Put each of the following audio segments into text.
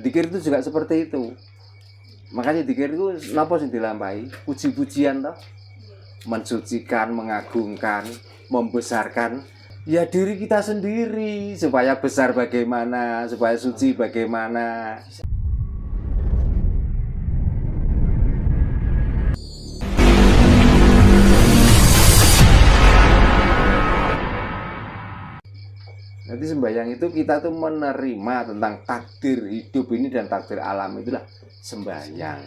Dzikir itu juga seperti itu. Makanya dzikir itu napa sing dilampahi? Puji-pujian toh. Mensucikan, mengagungkan, membesarkan ya diri kita sendiri, supaya besar bagaimana, supaya suci bagaimana. Nanti sembahyang itu kita tuh menerima tentang takdir hidup ini dan takdir alam, itulah sembahyang.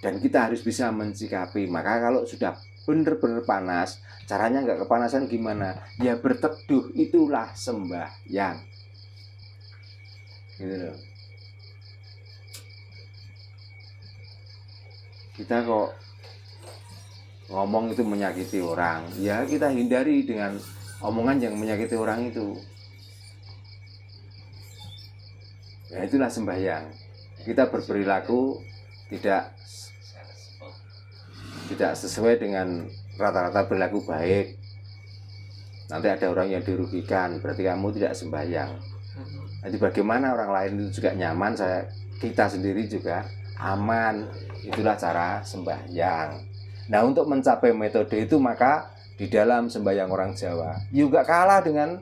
Dan kita harus bisa mensikapi. Maka kalau sudah benar-benar panas, caranya nggak kepanasan gimana? Ya berteduh, itulah sembahyang. Gitu loh. Kita kok ngomong itu menyakiti orang, ya kita hindari dengan omongan yang menyakiti orang itu. Ya itulah sembahyang. Kita berperilaku tidak sesuai dengan rata-rata berlaku baik. Nanti ada orang yang dirugikan, berarti kamu tidak sembahyang. Nanti bagaimana orang lain itu juga nyaman, kita sendiri juga aman. Itulah cara sembahyang. Nah, untuk mencapai metode itu maka di dalam sembahyang orang Jawa juga kalah dengan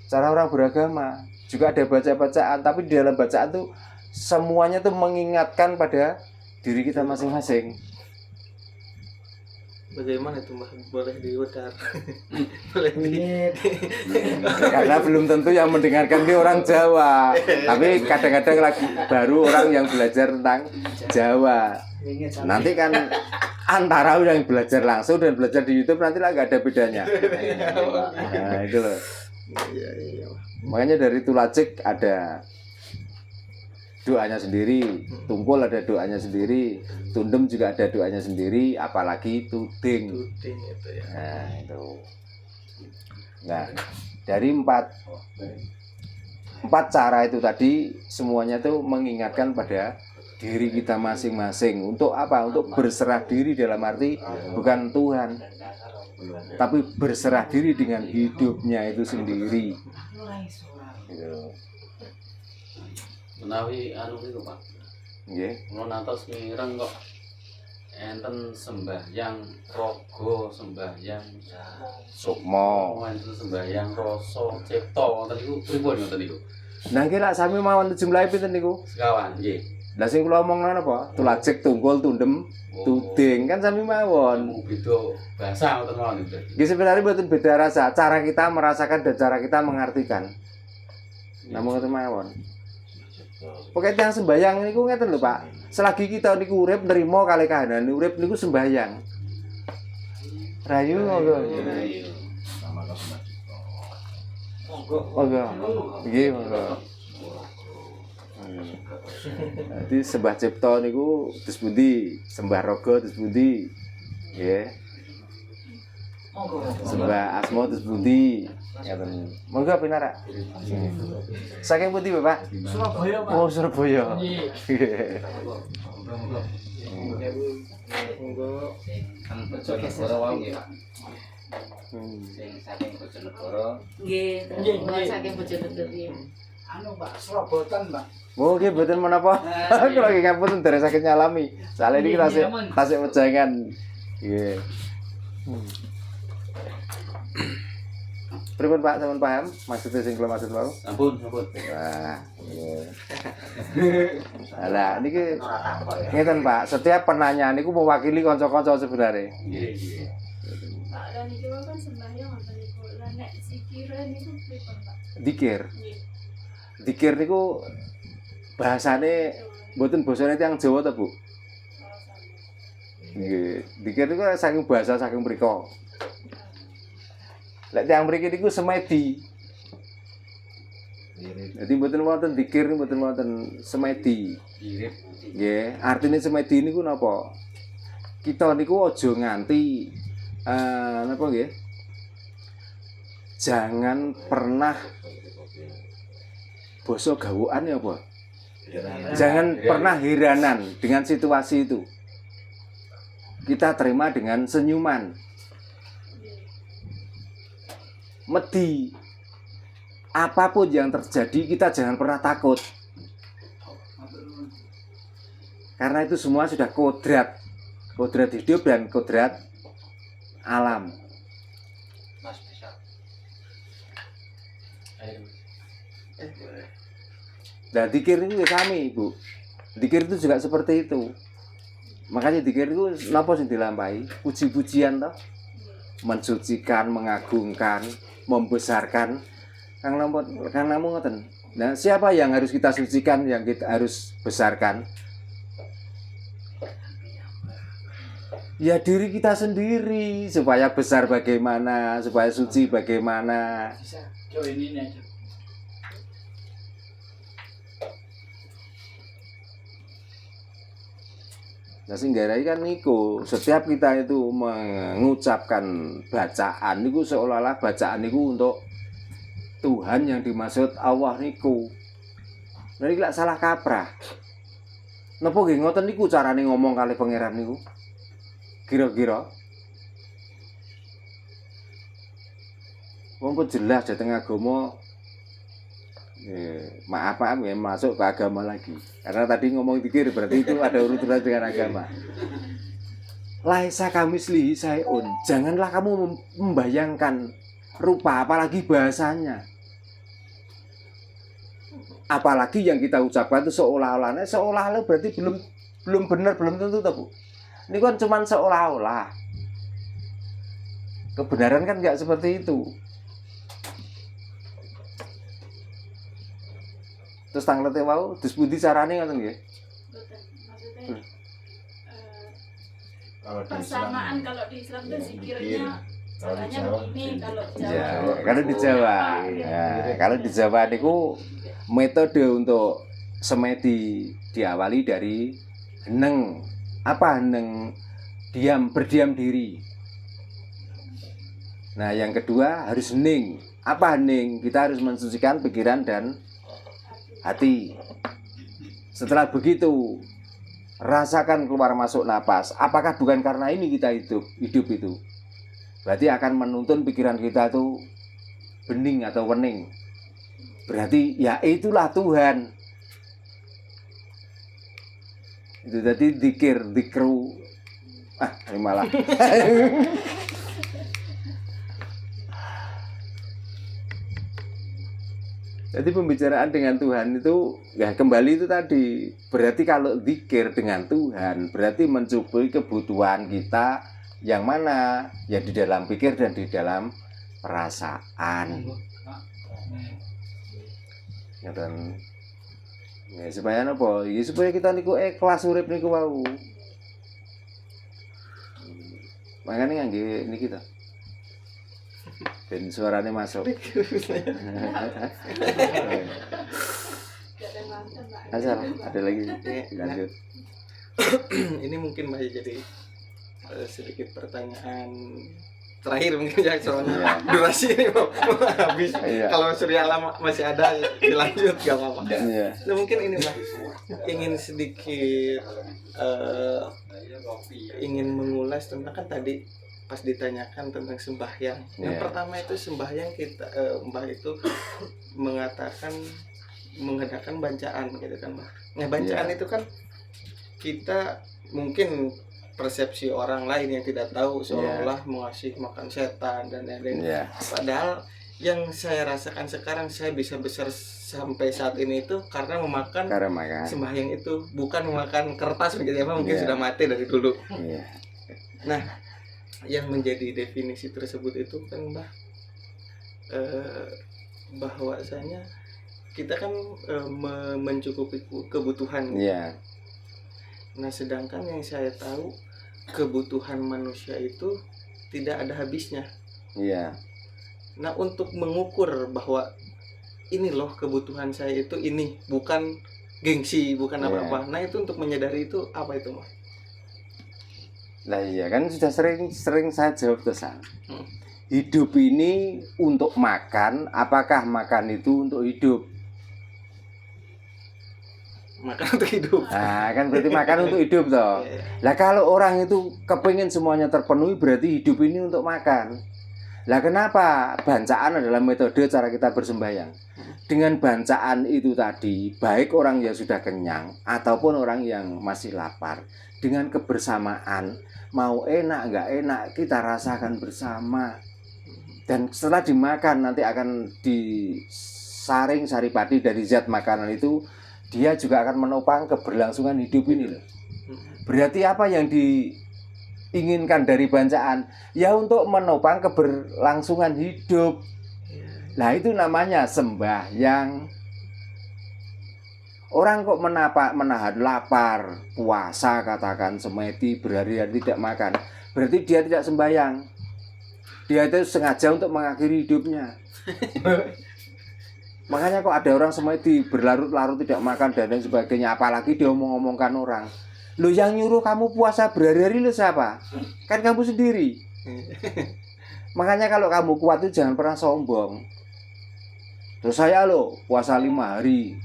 cara orang beragama. Juga ada baca-bacaan, tapi di dalam bacaan tuh semuanya tuh mengingatkan pada diri kita masing-masing. Bagaimana itu Mbah? Boleh diutar? Boleh Karena belum tentu yang mendengarkan ini orang Jawa. Tapi kadang-kadang lagi baru orang yang belajar tentang Jawa. Nanti kan antara yang belajar langsung dan belajar di YouTube nanti lah nggak ada bedanya. Nah itu loh. Makanya dari Tulacik ada doanya sendiri, Tungkul ada doanya sendiri, Tundem juga ada doanya sendiri, apalagi Tuding. Tuding itu ya. Nah itu. Nah dari empat cara itu tadi semuanya tuh mengingatkan pada diri kita masing-masing. Untuk apa? Untuk berserah diri, dalam arti bukan Tuhan, tapi berserah diri dengan hidupnya itu sendiri. Gitu. Menawi anu niku Pak. Nggih. Kula nantos mireng kok enten sembahyang raga, sembahyang Sukma. enten sembahyang rasa cipta wonten niku pripun ngoten niku? Nah nggih lak sami mawon jumlahe pinten niku? Sekawan nggih. Lah sing kula omongno napa? Tulacik, Tungkul, Tundem, Tuding kan sami mawon. Beda bahasa ngoten mawon niku. Nggih sebenarnya mboten beda rasa, cara kita merasakan dan cara kita mengartikan. Namun ngoten mawon. Pokoke tiyang sembahyang niku ngeten lho Pak. Selagi kita niku urip nerima kalih kahanan urip niku sembahyang. Rayu monggo. Monggo. Nggih monggo. Jadi sembah cipta niku terus pundi, sembah raga terus pundi. Nggih. Sembah asma terus pundi. Ngaten. Monggo pinarak. Saking pundi Bapak? Surabaya Pak. Oh, Surabaya. Monggo. Kan Bojonegoro wae nggih Pak. Sing saking Bojonegoro. Nggih, saking Bojonegoro. Anu Pak, Surabotan Pak. Oh, nggih mboten menapa. Kula nggih ngapunten dereng saged nyalami. Soale iki tasik wejangan. Nggih. Pripun Pak, sampeyan paham maksudnya sing kula maksud wau? Ampun, ampun. Wah, nggih. Lah niki ngeten Pak, setiap penanya niku mewakili kanca-kanca sebenarnya. Nggih, nggih. Pak, dan iki kan sembahyang ngoten niku. Lah nek zikire niku pripun, Pak? Dikir. Nggih. Dikir niku bahasane mboten basane tiyang Jawa ta, Bu? Nggih. Dikir niku saking bahasa saking mriko. Lek tiyang mriki niku semedi. Jadi mboten wonten dikir, mboten wonten semedi. Irip. Nggih, artine semedi niku napa? Kita niku aja nganti napa nggih? Jangan pernah basa gawukan ya apa? Jangan pernah heranan dengan situasi itu. Kita terima dengan senyuman. Medi. Apapun yang terjadi kita jangan pernah takut. Karena itu semua sudah kodrat hidup dan kodrat alam. Mas bisa. Dan dikir itu sami, Bu. Dikir itu juga seperti itu. Makanya dikir itu napa sing dilampahi? Puji-pujian toh. Mensucikan, mengagungkan, membesarkan. Kang namu ngoten. Nah, siapa yang harus kita sucikan, yang kita harus besarkan? Ya diri kita sendiri, supaya besar bagaimana, supaya suci bagaimana. Bisa. Coba ini aja. Nah singgarai kan niku, setiap kita itu mengucapkan bacaan niku seolah-olah bacaan niku untuk Tuhan yang dimaksud Allah niku. Nah iki lak salah kaprah. Napa nggih ngoten niku carane ngomong kali pangeran niku? Kira-kira wong jelas dateng agama maaf ya masuk ke agama lagi. Karena tadi ngomong dikir berarti itu ada urutan dengan agama. Laisa kamislihi sayun. Janganlah kamu membayangkan rupa apalagi bahasanya. Apalagi yang kita ucapkan itu seolah-olah berarti belum benar, belum tentu toh, Bu. Ini kan cuma seolah-olah. Kebenaran kan enggak seperti itu. Terus tanglete wau dus pundi carane ngoten nggih? Betul. Maksudnya persamaan kalau di Islam tuh zikirnya caranya begini, kalau Jawa. Kalau di Jawa. Ya, kalau di Jawa niku metode untuk semedi diawali dari heneng. Apa heneng? Berdiam diri. Nah, yang kedua harus hening. Apa hening? Kita harus mensucikan pikiran dan hati. Setelah begitu, rasakan keluar masuk napas. Apakah bukan karena ini kita hidup itu? Berarti akan menuntun pikiran kita itu bening atau wening. Berarti ya itulah Tuhan. Itu tadi dikru. Ini malah. Jadi pembicaraan dengan Tuhan itu ya kembali itu tadi. Berarti kalau zikir dengan Tuhan berarti mencukupi kebutuhan kita yang mana? Ya di dalam pikir dan di dalam perasaan. Ngaten. Ya supaya napa? Ya supaya kita niku ikhlas urip niku wau. Makanya ngangge niki to. Ben suaranya masuk. Asal ada lagi lanjut. Ini mungkin masih jadi sedikit pertanyaan terakhir mungkin ya soalnya durasi ini mau habis. Kalau Surya Alam masih ada dilanjut gak apa-apa. Nah, mungkin ini Mas ingin sedikit ingin mengulas tentang kan tadi pas ditanyakan tentang sembahyang. Yang pertama itu sembahyang kita Mbah itu mengadakan bacaan gitu kan Mbah. Nah bacaan itu kan kita mungkin persepsi orang lain yang tidak tahu seolah-olah mengasih makan setan dan lain-lain. Padahal yang saya rasakan sekarang saya bisa besar sampai saat ini itu karena memakan sembahyang itu, bukan memakan kertas begitu ya, mungkin sudah mati dari dulu. Nah, yang menjadi definisi tersebut itu kan Mbah bahwasanya kita kan mencukupi kebutuhan. Nah, sedangkan yang saya tahu kebutuhan manusia itu tidak ada habisnya. Nah, untuk mengukur bahwa ini loh kebutuhan saya itu ini, bukan gengsi, bukan apa-apa. Nah, itu untuk menyadari itu apa itu, Mas? Lah iya kan sudah sering saya jawab ke sana. Hidup ini untuk makan, apakah makan itu untuk hidup? Makan untuk hidup. Nah, kan berarti makan untuk hidup toh. Lah kalau orang itu kepingin semuanya terpenuhi berarti hidup ini untuk makan. Lah kenapa bacaan adalah metode cara kita bersembahyang? dengan bacaan itu tadi, baik orang yang sudah kenyang ataupun orang yang masih lapar, dengan kebersamaan, mau enak nggak enak kita rasakan bersama. Dan setelah dimakan nanti akan disaring saripati dari zat makanan itu, dia juga akan menopang keberlangsungan hidup ini loh. Berarti apa yang diinginkan dari bacaan? Ya untuk menopang keberlangsungan hidup. Nah itu namanya sembahyang. Orang kok menahan lapar, puasa katakan semedi berhari-hari tidak makan, berarti dia tidak sembahyang. Dia itu sengaja untuk mengakhiri hidupnya. Makanya kok ada orang semedi berlarut-larut tidak makan dan lain sebagainya, apalagi dia ngomong-ngomongkan orang. Lo yang nyuruh kamu puasa berhari-hari lo siapa? Kan kamu sendiri. Makanya kalau kamu kuat itu jangan pernah sombong. Terus saya lo puasa 5 hari,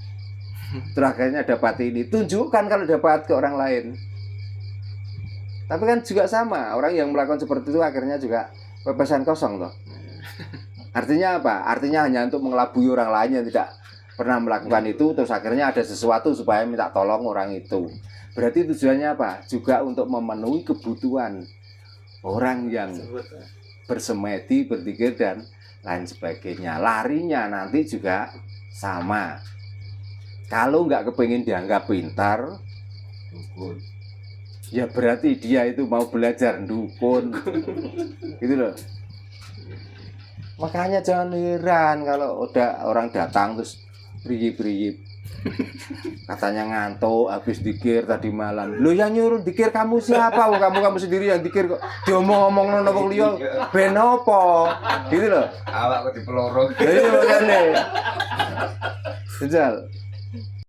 terakhirnya dapat ini. Tunjukkan kalau dapat ke orang lain. Tapi kan juga sama, orang yang melakukan seperti itu akhirnya juga pepesan kosong toh. Artinya apa? Artinya hanya untuk mengelabui orang lain yang tidak pernah melakukan itu, terus akhirnya ada sesuatu supaya minta tolong orang itu. Berarti tujuannya apa? Juga untuk memenuhi kebutuhan orang yang bersemedi, berzikir dan lain sebagainya. Larinya nanti juga sama. Kalau nggak kepingin dianggap pintar, ya berarti dia itu mau belajar dukun. Gitu loh. Makanya jangan heran kalau udah orang datang terus riyip-riyip. Katanya ngantuk habis dikir tadi malam. Lo yang nyuruh dikir kamu siapa? Oh, kamu sendiri yang dikir kok. Diomong-omong nang wong liya ben opo? Gitu loh. Awak kok dipeloro. Jadi makane. Jajal.